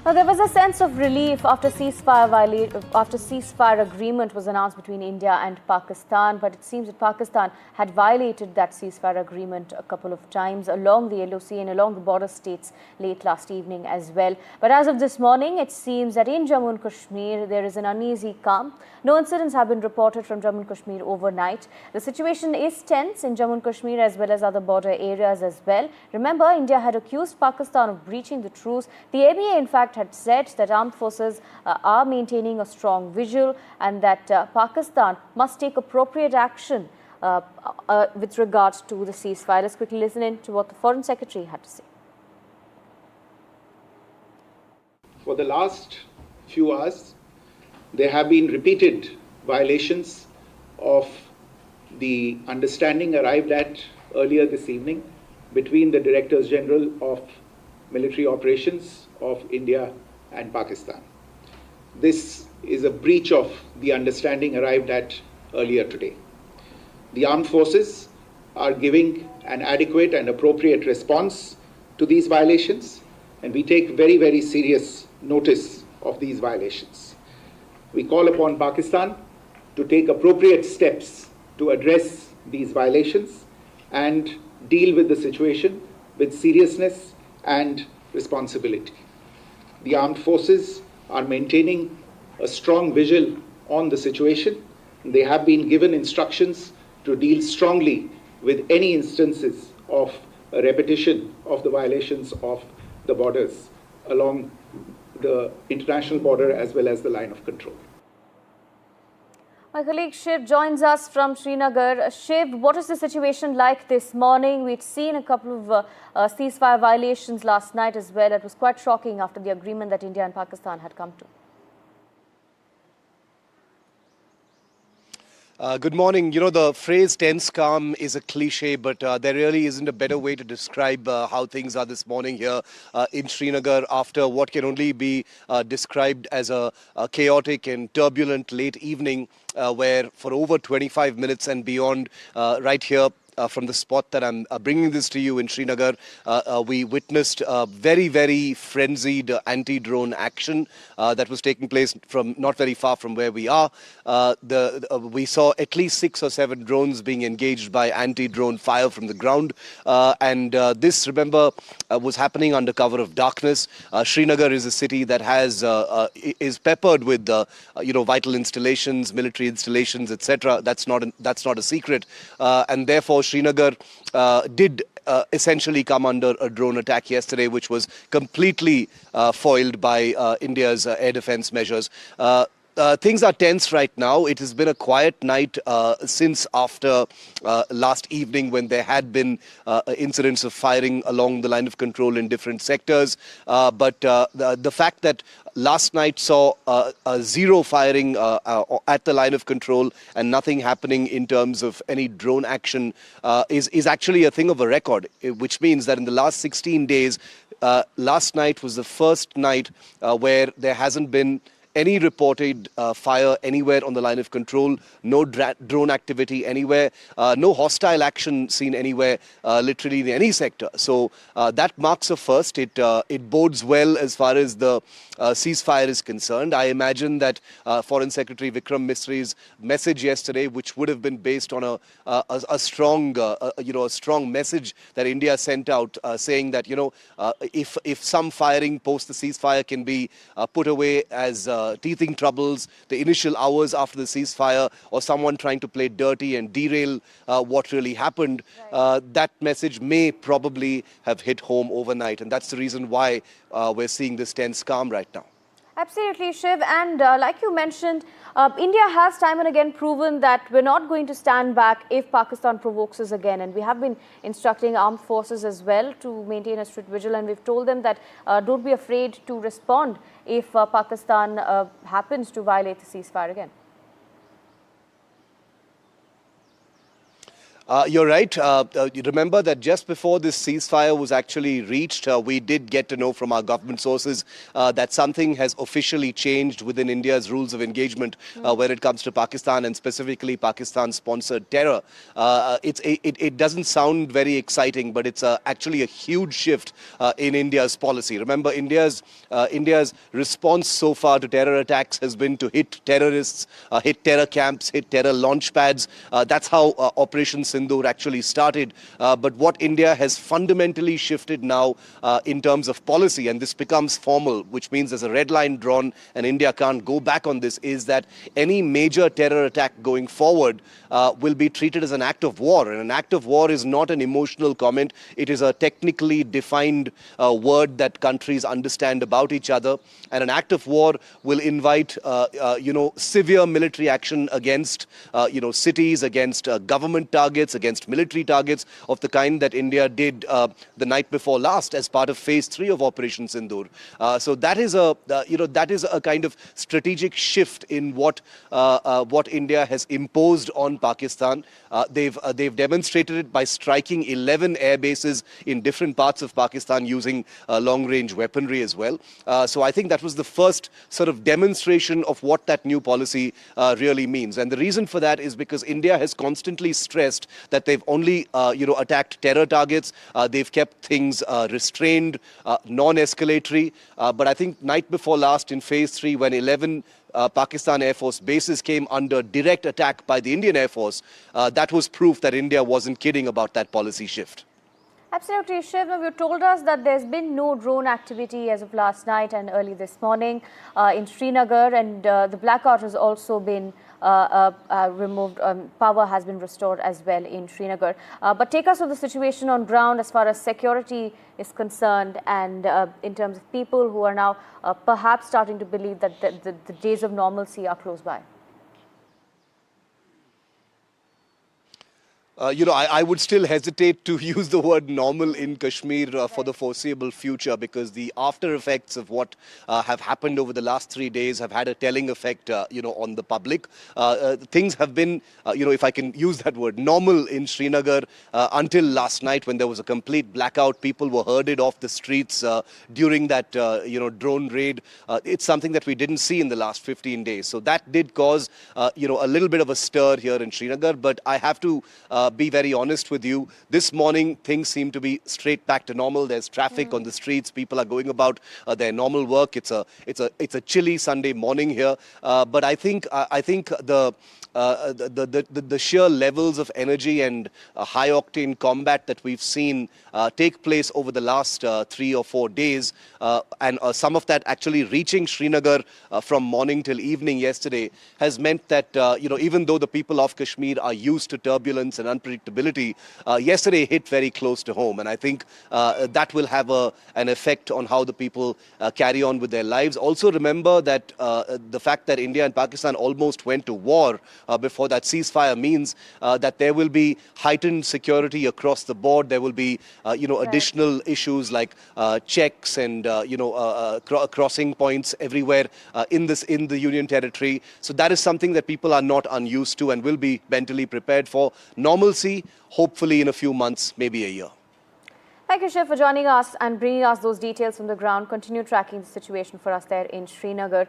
Now, there was a sense of relief after ceasefire agreement was announced between India and Pakistan, but it seems that Pakistan had violated that ceasefire agreement a couple of times along the LOC and along the border states late last evening as well. But as of this morning, it seems that in Jammu and Kashmir, there is an uneasy calm. No incidents have been reported from Jammu and Kashmir overnight. The situation is tense in Jammu and Kashmir as well as other border areas as well. Remember, India had accused Pakistan of breaching the truce. The MEA, in fact, had said that armed forces are maintaining a strong vigil and that Pakistan must take appropriate action with regards to the ceasefire. Let's quickly listen in to what the Foreign Secretary had to say. For the last few hours, there have been repeated violations of the understanding arrived at earlier this evening between the Directors General of Military Operations of India and Pakistan. This is a breach of the understanding arrived at earlier today. The armed forces are giving an adequate and appropriate response to these violations, and we take very, very serious notice of these violations. We call upon Pakistan to take appropriate steps to address these violations and deal with the situation with seriousness and responsibility. The armed forces are maintaining a strong vigil on the situation. They have been given instructions to deal strongly with any instances of a repetition of the violations of the borders along the international border as well as the line of control. My colleague Shiv joins us from Srinagar. Shiv, what is the situation like this morning? We'd seen a couple of ceasefire violations last night as well. It was quite shocking after the agreement that India and Pakistan had come to. Good morning. You know, the phrase tense calm is a cliche, but there really isn't a better way to describe how things are this morning here in Srinagar after what can only be described as a chaotic and turbulent late evening where for over 25 minutes and beyond right here from the spot that I'm bringing this to you in Srinagar, we witnessed very, very frenzied anti-drone action that was taking place from not very far from where we are. We saw at least 6 or 7 drones being engaged by anti-drone fire from the ground. And this, remember, was happening under cover of darkness. Srinagar is a city that is peppered with vital installations, military installations, etc. That's not a secret, and therefore Srinagar did essentially come under a drone attack yesterday, which was completely foiled by India's air defense measures. Things are tense right now. It has been a quiet night since after last evening when there had been incidents of firing along the line of control in different sectors. But the fact that last night saw zero firing at the line of control and nothing happening in terms of any drone action is actually a thing of a record, which means that in the last 16 days, last night was the first night where there hasn't been any reported fire anywhere on the line of control, no drone activity anywhere, no hostile action seen anywhere, literally in any sector. So that marks a first. It bodes well as far as the ceasefire is concerned. I imagine that Foreign Secretary Vikram Misri's message yesterday, which would have been based on a strong message that India sent out, saying that if some firing post the ceasefire can be put away as teething troubles, the initial hours after the ceasefire, or someone trying to play dirty and derail what really happened, that message may probably have hit home overnight. And that's the reason why we're seeing this tense calm right now. Absolutely, Shiv. And like you mentioned, India has time and again proven that we're not going to stand back if Pakistan provokes us again. And we have been instructing armed forces as well to maintain a strict vigil. And we've told them that don't be afraid to respond if Pakistan happens to violate the ceasefire again. You're right. You remember that just before this ceasefire was actually reached, we did get to know from our government sources that something has officially changed within India's rules of engagement when it comes to Pakistan and specifically Pakistan-sponsored terror. It doesn't sound very exciting, but it's actually a huge shift in India's policy. Remember, India's response so far to terror attacks has been to hit terrorists, hit terror camps, hit terror launch pads. That's how Operation Sindoor actually started. But what India has fundamentally shifted now in terms of policy, and this becomes formal, which means there's a red line drawn and India can't go back on this, is that any major terror attack going forward will be treated as an act of war. And an act of war is not an emotional comment. It is a technically defined word that countries understand about each other. And an act of war will invite, severe military action against, cities, against government targets, against military targets of the kind that India did the night before last as part of phase 3 of Operation Sindoor. So that is a kind of strategic shift in what India has imposed on Pakistan. They've demonstrated it by striking 11 air bases in different parts of Pakistan using long-range weaponry as well. So I think that was the first sort of demonstration of what that new policy really means. And the reason for that is because India has constantly stressed that they've only, attacked terror targets. They've kept things restrained, non-escalatory. But I think night before last in phase 3, when 11 Pakistan Air Force bases came under direct attack by the Indian Air Force, that was proof that India wasn't kidding about that policy shift. Absolutely, Shiv. Now, you told us that there's been no drone activity as of last night and early this morning in Srinagar, and the blackout has also been removed. Power has been restored as well in Srinagar. But take us through the situation on ground as far as security is concerned, and in terms of people who are now perhaps starting to believe that the days of normalcy are close by. I would still hesitate to use the word normal in Kashmir for the foreseeable future, because the after effects of what have happened over the last 3 days have had a telling effect, on the public. Things have been, if I can use that word, normal in Srinagar until last night when there was a complete blackout. People were herded off the streets during that, drone raid. It's something that we didn't see in the last 15 days. So that did cause, a little bit of a stir here in Srinagar. But I have to be very honest with you. This morning, things seem to be straight back to normal. There's traffic on the streets. People are going about their normal work. It's a chilly Sunday morning here. But I think the sheer levels of energy and high octane combat that we've seen take place over the last 3 or 4 days, and some of that actually reaching Srinagar from morning till evening yesterday, has meant that even though the people of Kashmir are used to turbulence and unpredictability, yesterday hit very close to home. And I think that will have an effect on how the people carry on with their lives. Also remember that the fact that India and Pakistan almost went to war before that ceasefire means that there will be heightened security across the board. There will be, additional issues like checks and, crossing points everywhere in the Union territory. So that is something that people are not unused to and will be mentally prepared for. Normalcy, hopefully in a few months, maybe a year. Thank you, Shiv, for joining us and bringing us those details from the ground. Continue tracking the situation for us there in Srinagar.